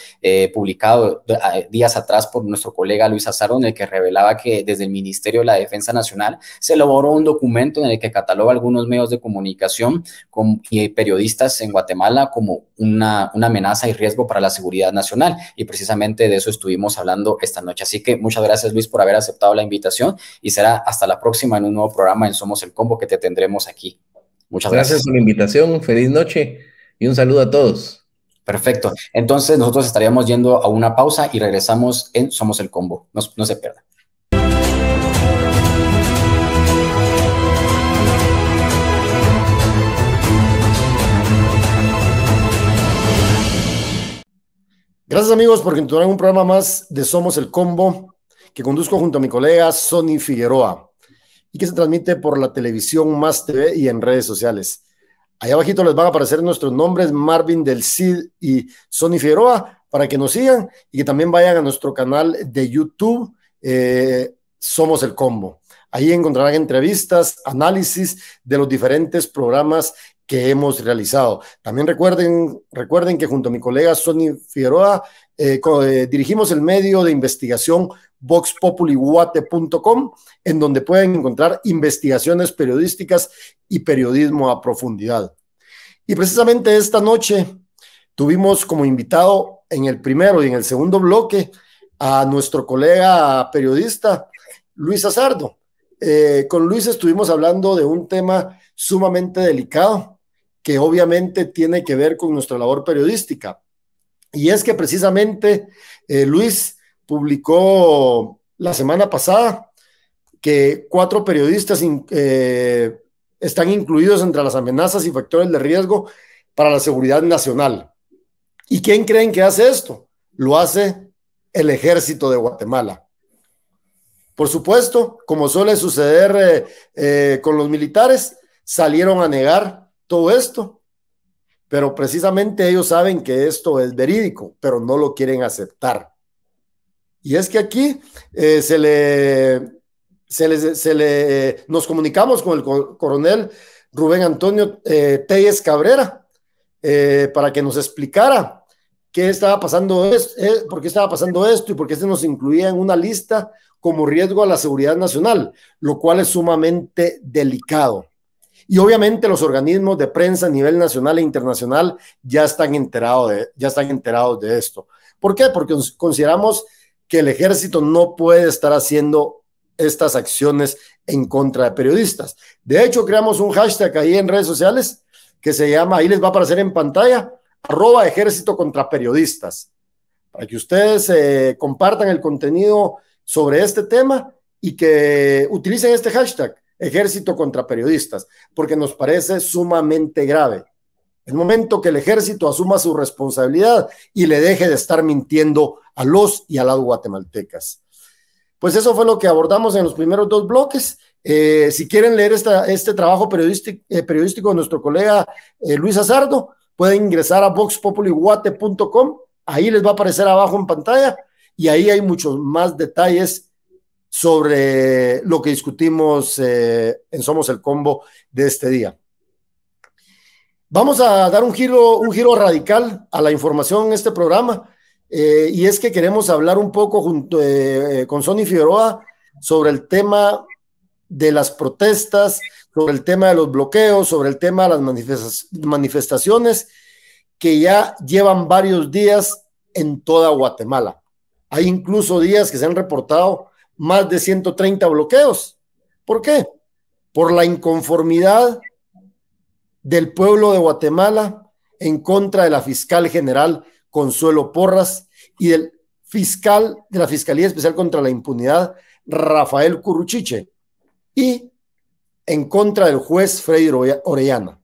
publicado días atrás por nuestro colega Luis Azaro, en el que revelaba que desde el Ministerio de la Defensa Nacional se elaboró un documento en el que cataloga algunos medios de comunicación y periodistas en Guatemala como una amenaza y riesgo para la seguridad nacional. Y precisamente de eso estuvimos hablando esta noche. Así que muchas gracias, Luis, por haber aceptado la invitación y será hasta la próxima en un nuevo programa en Somos el Combo que te tendremos aquí. Muchas gracias. Gracias por la invitación, feliz noche y un saludo a todos. Perfecto. Entonces nosotros estaríamos yendo a una pausa y regresamos en Somos el Combo. No se pierdan. Gracias, amigos, por continuar en un programa más de Somos el Combo, que conduzco junto a mi colega Sonny Figueroa y que se transmite por la televisión Más TV y en redes sociales. Allá abajito les van a aparecer nuestros nombres, Marvin del Cid y Sonny Figueroa, para que nos sigan y que también vayan a nuestro canal de YouTube, Somos el Combo. Ahí encontrarán entrevistas, análisis de los diferentes programas que hemos realizado. También recuerden que junto a mi colega Sonny Figueroa dirigimos el medio de investigación voxpopuliguate.com, en donde pueden encontrar investigaciones periodísticas y periodismo a profundidad. Y precisamente esta noche tuvimos como invitado en el primero y en el segundo bloque a nuestro colega periodista Luis Azardo. Con Luis estuvimos hablando de un tema sumamente delicado que obviamente tiene que ver con nuestra labor periodística. Y es que precisamente Luis publicó la semana pasada que 4 periodistas están incluidos entre las amenazas y factores de riesgo para la seguridad nacional. ¿Y quién creen que hace esto? Lo hace el Ejército de Guatemala. Por supuesto, como suele suceder con los militares, salieron a negar todo esto, pero precisamente ellos saben que esto es verídico, pero no lo quieren aceptar. Y es que aquí nos comunicamos con el coronel Rubén Antonio Telles Cabrera para que nos explicara qué estaba pasando, por qué estaba pasando esto y por qué se nos incluía en una lista como riesgo a la seguridad nacional, lo cual es sumamente delicado. Y obviamente los organismos de prensa a nivel nacional e internacional ya están enterados de esto. ¿Por qué? Porque consideramos que el ejército no puede estar haciendo estas acciones en contra de periodistas. De hecho, creamos un hashtag ahí en redes sociales que se llama, ahí les va a aparecer en pantalla, @ejército contra periodistas, para que ustedes compartan el contenido sobre este tema y que utilicen este hashtag, Ejército contra periodistas, porque nos parece sumamente grave. Es momento que el ejército asuma su responsabilidad y le deje de estar mintiendo a los y a las guatemaltecas. Pues eso fue lo que abordamos en los primeros 2 bloques. Si quieren leer este trabajo periodístico de nuestro colega Luis Azardo, pueden ingresar a voxpopuliguate.com, ahí les va a aparecer abajo en pantalla y ahí hay muchos más detalles sobre lo que discutimos en Somos el Combo de este día. Vamos a dar un giro radical a la información en este programa, y es que queremos hablar un poco con Sonny Figueroa sobre el tema de las protestas, sobre el tema de los bloqueos, sobre el tema de las manifestaciones que ya llevan varios días en toda Guatemala. Hay incluso días que se han reportado más de 130 bloqueos. ¿Por qué? Por la inconformidad del pueblo de Guatemala en contra de la fiscal general Consuelo Porras y del fiscal de la Fiscalía Especial contra la Impunidad, Rafael Curruchiche, y en contra del juez Freddy Orellana.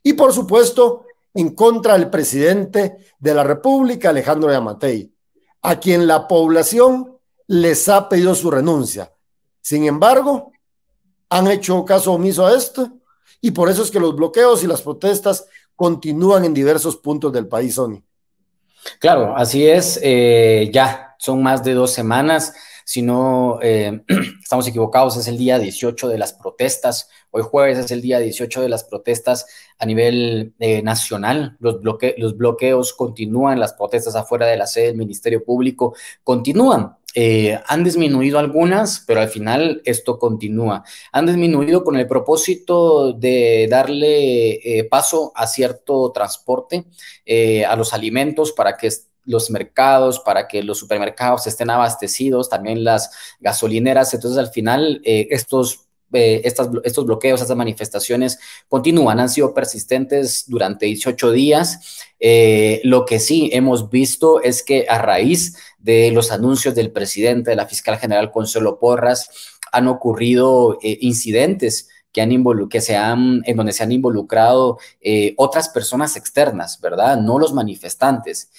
Y por supuesto, en contra del presidente de la República, Alejandro Yamatei, a quien la población les ha pedido su renuncia. Sin embargo, han hecho caso omiso a esto, y por eso es que los bloqueos y las protestas continúan en diversos puntos del país, Sony. Claro, así es. Ya son más de 2 semanas. Si no estamos equivocados, es el día 18 de las protestas. Hoy jueves es el día 18 de las protestas a nivel nacional. Los bloqueos continúan, las protestas afuera de la sede del Ministerio Público continúan. Han disminuido algunas, pero al final esto continúa. Han disminuido con el propósito de darle paso a cierto transporte, a los alimentos, para que los mercados, para que los supermercados estén abastecidos, también las gasolineras. Entonces, al final, estos bloqueos, estas manifestaciones continúan, han sido persistentes durante 18 días. Lo que sí hemos visto es que a raíz de los anuncios del presidente, de la fiscal general Consuelo Porras, han ocurrido incidentes en donde se han involucrado otras personas externas, ¿verdad? No los manifestantes,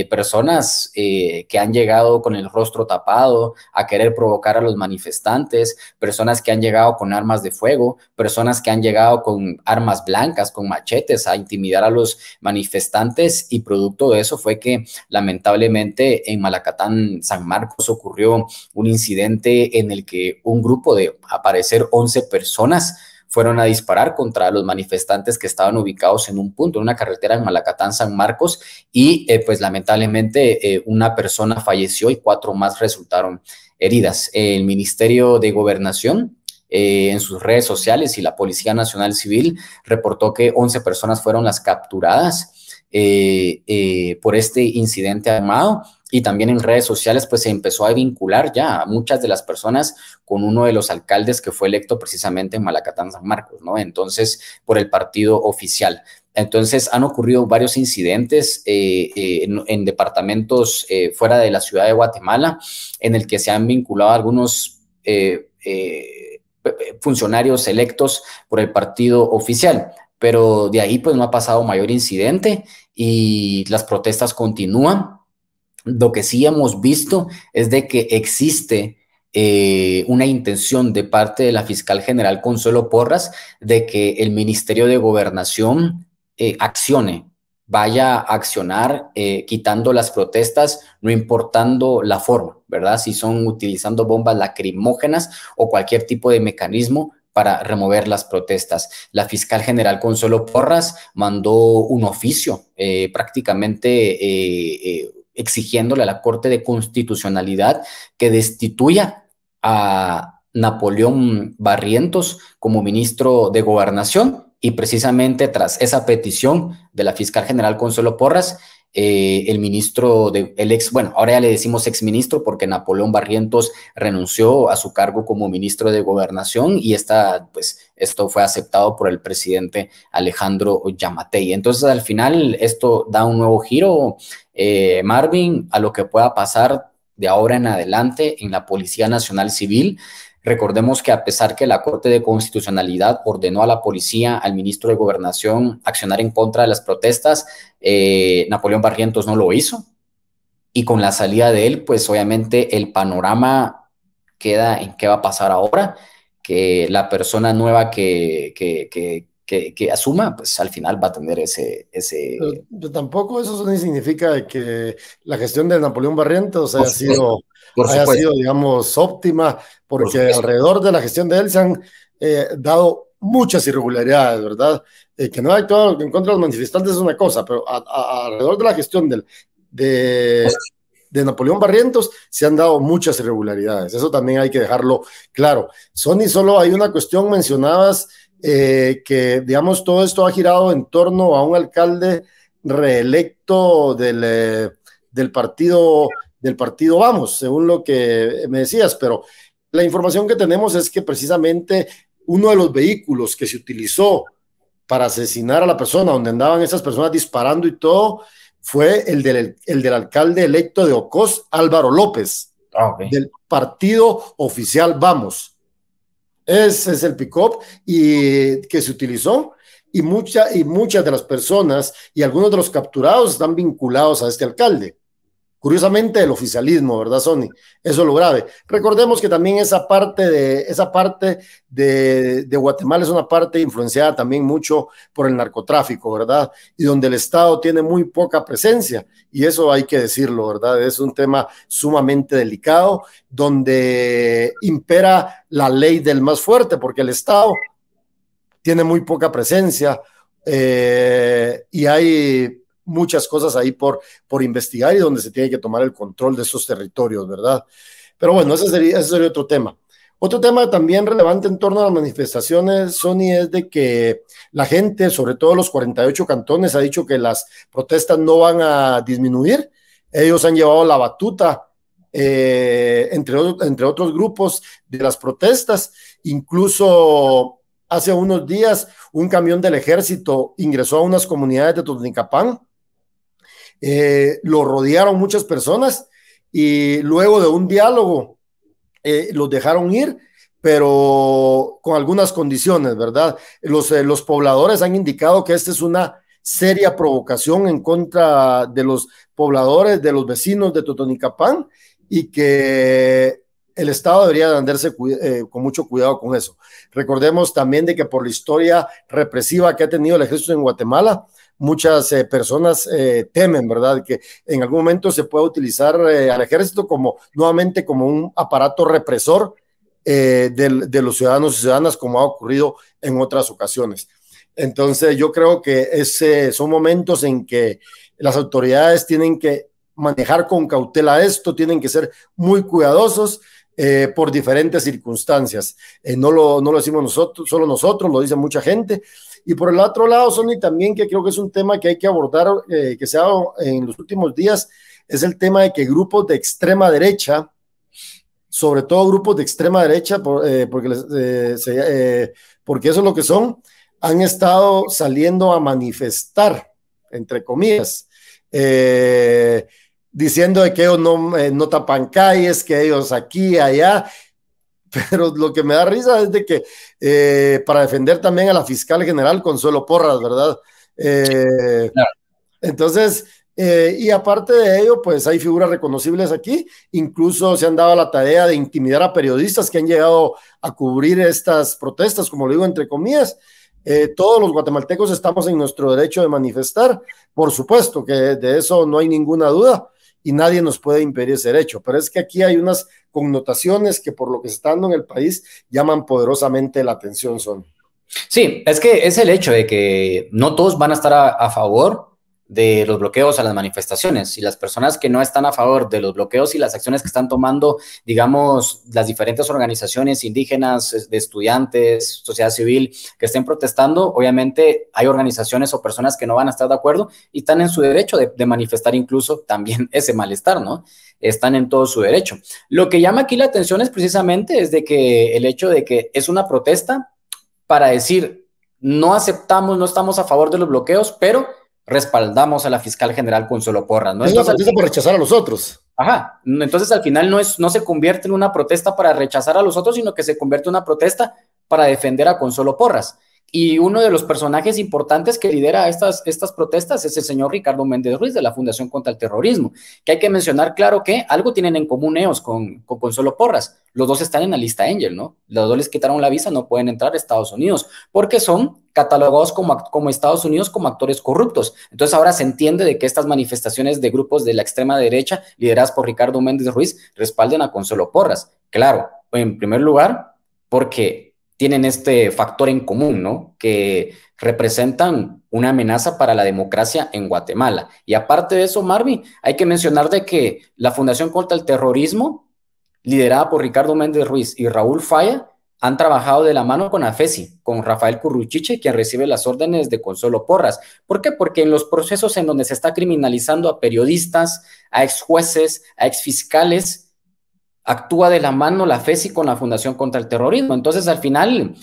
personas que han llegado con el rostro tapado a querer provocar a los manifestantes, personas que han llegado con armas de fuego, personas que han llegado con armas blancas, con machetes, a intimidar a los manifestantes, y producto de eso fue que lamentablemente en Malacatán, San Marcos, ocurrió un incidente en el que un grupo de, a parecer, 11 personas fueron a disparar contra los manifestantes que estaban ubicados en un punto, en una carretera en Malacatán, San Marcos, y pues lamentablemente una persona falleció y 4 más resultaron heridas. El Ministerio de Gobernación, en sus redes sociales, y la Policía Nacional Civil reportó que 11 personas fueron las capturadas por este incidente armado. Y también en redes sociales pues se empezó a vincular ya a muchas de las personas con uno de los alcaldes que fue electo precisamente en Malacatán, San Marcos, ¿no? Entonces, por el partido oficial. Entonces, han ocurrido varios incidentes en departamentos fuera de la ciudad de Guatemala, en el que se han vinculado algunos funcionarios electos por el partido oficial. Pero de ahí pues no ha pasado mayor incidente y las protestas continúan. Lo que sí hemos visto es de que existe una intención de parte de la fiscal general Consuelo Porras de que el Ministerio de Gobernación accione, vaya a accionar quitando las protestas, no importando la forma, ¿verdad? Si son utilizando bombas lacrimógenas o cualquier tipo de mecanismo para remover las protestas. La fiscal general Consuelo Porras mandó un oficio prácticamente exigiéndole a la Corte de Constitucionalidad que destituya a Napoleón Barrientos como ministro de Gobernación, y precisamente tras esa petición de la fiscal general Consuelo Porras, el ministro, ahora ya le decimos exministro porque Napoleón Barrientos renunció a su cargo como ministro de Gobernación, y esto fue aceptado por el presidente Alejandro Yamatei. Entonces, al final, esto da un nuevo giro, Marvin, a lo que pueda pasar de ahora en adelante en la Policía Nacional Civil. Recordemos que a pesar que la Corte de Constitucionalidad ordenó a la policía, al ministro de Gobernación, accionar en contra de las protestas, Napoleón Barrientos no lo hizo. Y con la salida de él, pues obviamente el panorama queda en qué va a pasar ahora, que la persona nueva que asuma, pues al final va a tener ese... Pero tampoco eso ni significa que la gestión de Napoleón Barrientos haya sido, digamos, óptima, porque alrededor de la gestión de él se han dado muchas irregularidades, ¿verdad? Que no ha actuado en contra de los manifestantes es una cosa, pero alrededor de la gestión de de Napoleón Barrientos se han dado muchas irregularidades. Eso también hay que dejarlo claro. Sony, solo hay una cuestión, mencionabas que, digamos, todo esto ha girado en torno a un alcalde reelecto del partido Vamos, según lo que me decías, pero la información que tenemos es que precisamente uno de los vehículos que se utilizó para asesinar a la persona, donde andaban esas personas disparando y todo, fue el del alcalde electo de Ocós, Álvaro López, del partido oficial Vamos. Ese es el pick-up que se utilizó, y muchas de las personas y algunos de los capturados están vinculados a este alcalde. Curiosamente, el oficialismo, ¿verdad, Sony? Eso es lo grave. Recordemos que también esa parte de Guatemala es una parte influenciada también mucho por el narcotráfico, ¿verdad? Y donde el Estado tiene muy poca presencia, y eso hay que decirlo, ¿verdad? Es un tema sumamente delicado, donde impera la ley del más fuerte, porque el Estado tiene muy poca presencia, y hay muchas cosas ahí por investigar, y donde se tiene que tomar el control de esos territorios, ¿verdad? Pero bueno, ese sería otro tema. Otro tema también relevante en torno a las manifestaciones, Sony, es de que la gente, sobre todo los 48 cantones, ha dicho que las protestas no van a disminuir. Ellos han llevado la batuta, entre otros grupos de las protestas. Incluso hace unos días un camión del ejército ingresó a unas comunidades de Totonicapán. Lo rodearon muchas personas, y luego de un diálogo los dejaron ir, pero con algunas condiciones, ¿verdad? Los pobladores han indicado que esta es una seria provocación en contra de los pobladores, de los vecinos de Totonicapán, y que el Estado debería andarse con mucho cuidado con eso. Recordemos también de que por la historia represiva que ha tenido el ejército en Guatemala, muchas personas temen, ¿verdad?, que en algún momento se pueda utilizar al ejército nuevamente como un aparato represor de los ciudadanos y ciudadanas, como ha ocurrido en otras ocasiones. Entonces yo creo que son momentos en que las autoridades tienen que manejar con cautela esto, tienen que ser muy cuidadosos por diferentes circunstancias. No lo decimos nosotros, solo nosotros, lo dice mucha gente. Y por el otro lado, Sony, también, que creo que es un tema que hay que abordar, que se ha dado en los últimos días, es el tema de que grupos de extrema derecha, sobre todo grupos de extrema derecha, porque eso es lo que son, han estado saliendo a manifestar, entre comillas, diciendo de que ellos no tapan calles, que ellos aquí, allá. Pero lo que me da risa es de que para defender también a la fiscal general Consuelo Porras, ¿verdad? Claro. Entonces, y aparte de ello, pues hay figuras reconocibles aquí. Incluso se han dado la tarea de intimidar a periodistas que han llegado a cubrir estas protestas, como lo digo entre comillas. Todos los guatemaltecos estamos en nuestro derecho de manifestar, por supuesto que de eso no hay ninguna duda, y nadie nos puede impedir ese derecho, pero es que aquí hay unas connotaciones que, por lo que se está dando en el país, llaman poderosamente la atención, Son. Sí, es que es el hecho de que no todos van a estar a favor de los bloqueos a las manifestaciones, y las personas que no están a favor de los bloqueos y las acciones que están tomando, digamos, las diferentes organizaciones indígenas, de estudiantes, sociedad civil, que estén protestando, obviamente hay organizaciones o personas que no van a estar de acuerdo y están en su derecho de manifestar incluso también ese malestar, ¿no? Están en todo su derecho. Lo que llama aquí la atención es precisamente de que el hecho de que es una protesta para decir, no aceptamos, no estamos a favor de los bloqueos, pero respaldamos a la fiscal general Consuelo Porras, ¿no? Es una protesta por rechazar a los otros. Ajá, entonces al final no se convierte en una protesta para rechazar a los otros, sino que se convierte en una protesta para defender a Consuelo Porras. Y uno de los personajes importantes que lidera estas protestas es el señor Ricardo Méndez Ruiz, de la Fundación contra el Terrorismo, que hay que mencionar, claro, que algo tienen en común ellos con Consuelo Porras. Los dos están en la lista Angel, ¿no? Los dos les quitaron la visa, no pueden entrar a Estados Unidos, porque son catalogados como Estados Unidos como actores corruptos. Entonces ahora se entiende de que estas manifestaciones de grupos de la extrema derecha, lideradas por Ricardo Méndez Ruiz, respalden a Consuelo Porras. Claro, en primer lugar, porque tienen este factor en común, ¿no? Que representan una amenaza para la democracia en Guatemala. Y aparte de eso, Marvin, hay que mencionar de que la Fundación contra el Terrorismo, liderada por Ricardo Méndez Ruiz y Raúl Falla, han trabajado de la mano con AFESI, con Rafael Curruchiche, quien recibe las órdenes de Consuelo Porras. ¿Por qué? Porque en los procesos en donde se está criminalizando a periodistas, a ex jueces, a ex fiscales, actúa de la mano la FESI con la Fundación contra el Terrorismo. Entonces, al final,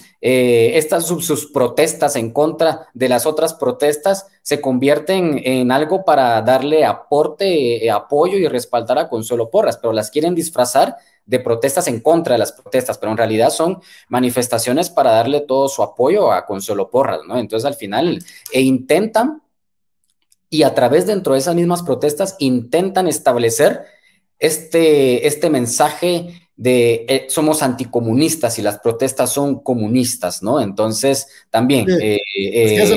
sus protestas en contra de las otras protestas se convierten en algo para darle aporte, apoyo y respaldar a Consuelo Porras, pero las quieren disfrazar de protestas en contra de las protestas, pero en realidad son manifestaciones para darle todo su apoyo a Consuelo Porras, ¿no? Entonces, al final, intentan, y a través dentro de esas mismas protestas, intentan establecer este mensaje de somos anticomunistas y las protestas son comunistas, ¿no? Entonces, también... Sí, es que eso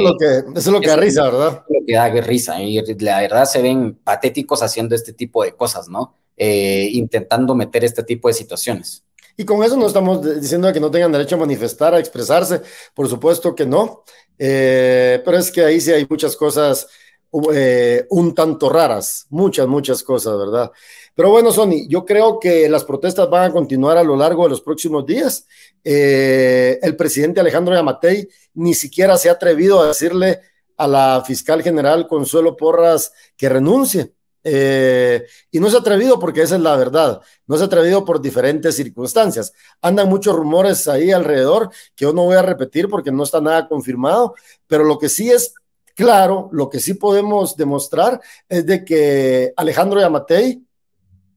es lo que da risa, ¿verdad? Lo que da risa, y la verdad se ven patéticos haciendo este tipo de cosas, ¿no? Intentando meter este tipo de situaciones. Y con eso no estamos diciendo que no tengan derecho a manifestar, a expresarse, por supuesto que no, pero es que ahí sí hay muchas cosas un tanto raras, muchas cosas, ¿verdad? Pero bueno, Sonny, yo creo que las protestas van a continuar a lo largo de los próximos días. El presidente Alejandro Yamatei ni siquiera se ha atrevido a decirle a la fiscal general Consuelo Porras que renuncie. Y no se ha atrevido porque esa es la verdad, no se ha atrevido por diferentes circunstancias. Andan muchos rumores ahí alrededor que yo no voy a repetir porque no está nada confirmado, pero lo que sí es claro, lo que sí podemos demostrar es de que Alejandro Yamatei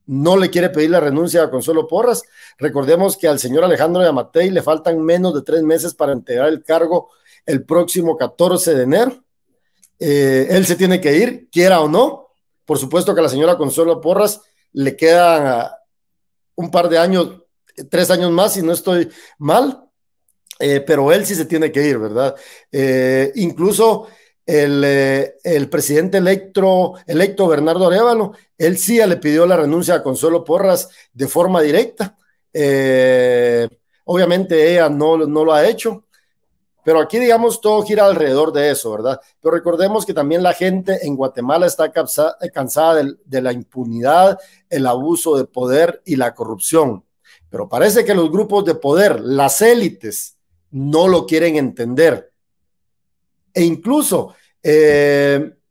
no le quiere pedir la renuncia a Consuelo Porras. Recordemos que al señor Alejandro Yamatei le faltan menos de 3 meses para entregar el cargo el próximo 14 de enero. Él se tiene que ir, quiera o no. Por supuesto que a la señora Consuelo Porras le quedan un par de años, 3 años más, si no estoy mal, pero él sí se tiene que ir, ¿verdad? Incluso el presidente electo Bernardo Arévalo, él sí le pidió la renuncia a Consuelo Porras de forma directa. Obviamente ella no lo ha hecho, pero aquí, digamos, todo gira alrededor de eso, ¿verdad? Pero recordemos que también la gente en Guatemala está cansada de la impunidad, el abuso de poder y la corrupción. Pero parece que los grupos de poder, las élites, no lo quieren entender. E incluso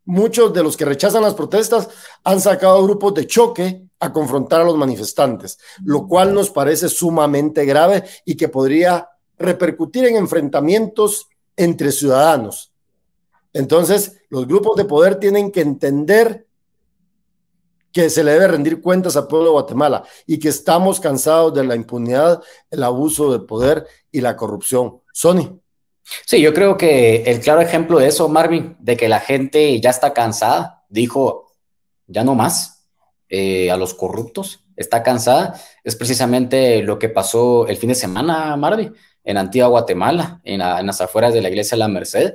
muchos de los que rechazan las protestas han sacado grupos de choque a confrontar a los manifestantes, lo cual nos parece sumamente grave y que podría repercutir en enfrentamientos entre ciudadanos. Entonces, los grupos de poder tienen que entender que se le debe rendir cuentas al pueblo de Guatemala y que estamos cansados de la impunidad, el abuso de poder y la corrupción. Sonny. Sí, yo creo que el claro ejemplo de eso, Marvin, de que la gente ya está cansada, dijo, ya no más, a los corruptos, está cansada, es precisamente lo que pasó el fin de semana, Marvin, en Antigua Guatemala, en las afueras de la iglesia de la Merced,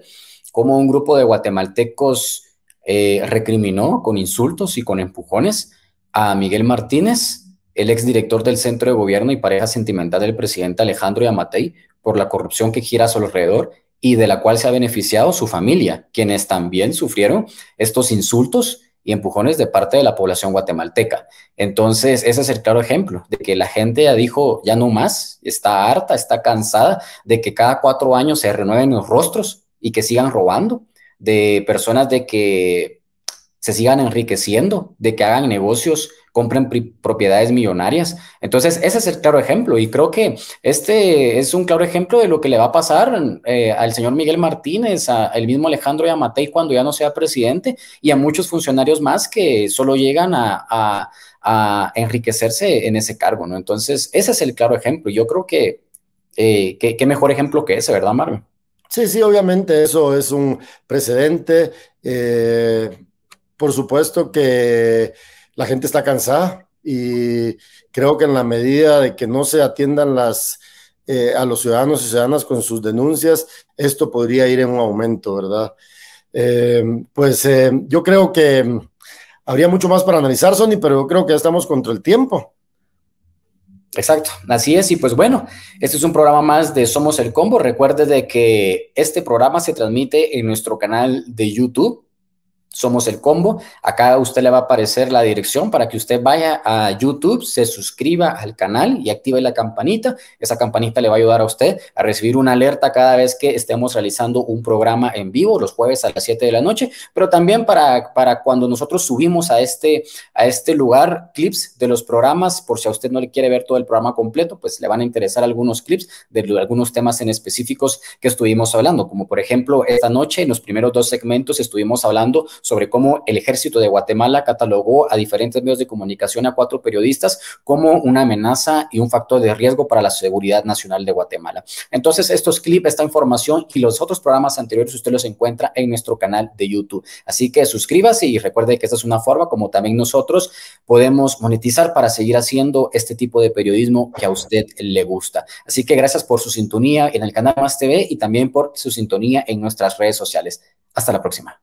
como un grupo de guatemaltecos recriminó con insultos y con empujones a Miguel Martínez, el exdirector del Centro de Gobierno y pareja sentimental del presidente Alejandro Yamatei, por la corrupción que gira a su alrededor y de la cual se ha beneficiado su familia, quienes también sufrieron estos insultos y empujones de parte de la población guatemalteca. Entonces, ese es el claro ejemplo de que la gente ya dijo, ya no más, está harta, está cansada de que cada 4 años se renueven los rostros y que sigan robando, de personas de que se sigan enriqueciendo, de que hagan negocios, compren propiedades millonarias. Entonces, ese es el claro ejemplo y creo que este es un claro ejemplo de lo que le va a pasar al señor Miguel Martínez, al mismo Alejandro Yamatei cuando ya no sea presidente y a muchos funcionarios más que solo llegan a enriquecerse en ese cargo, ¿no? Entonces, ese es el claro ejemplo. Yo creo que qué mejor ejemplo que ese, ¿verdad, Marvin? Sí, obviamente eso es un precedente. Por supuesto que la gente está cansada y creo que en la medida de que no se atiendan a los ciudadanos y ciudadanas con sus denuncias, esto podría ir en un aumento, ¿verdad? Yo creo que habría mucho más para analizar, Sonny, pero yo creo que ya estamos contra el tiempo. Exacto, así es. Y pues bueno, este es un programa más de Somos el Combo. Recuerde de que este programa se transmite en nuestro canal de YouTube. Somos el Combo. Acá a usted le va a aparecer la dirección para que usted vaya a YouTube, se suscriba al canal y active la campanita. Esa campanita le va a ayudar a usted a recibir una alerta cada vez que estemos realizando un programa en vivo los jueves a las 7 de la noche, pero también para cuando nosotros subimos a este lugar clips de los programas, por si a usted no le quiere ver todo el programa completo, pues le van a interesar algunos clips de algunos temas en específicos que estuvimos hablando, como por ejemplo esta noche en los primeros 2 segmentos estuvimos hablando sobre cómo el ejército de Guatemala catalogó a diferentes medios de comunicación, a 4 periodistas, como una amenaza y un factor de riesgo para la seguridad nacional de Guatemala. Entonces, estos clips, esta información y los otros programas anteriores usted los encuentra en nuestro canal de YouTube. Así que suscríbase y recuerde que esta es una forma como también nosotros podemos monetizar para seguir haciendo este tipo de periodismo que a usted le gusta. Así que gracias por su sintonía en el canal Más TV y también por su sintonía en nuestras redes sociales. Hasta la próxima.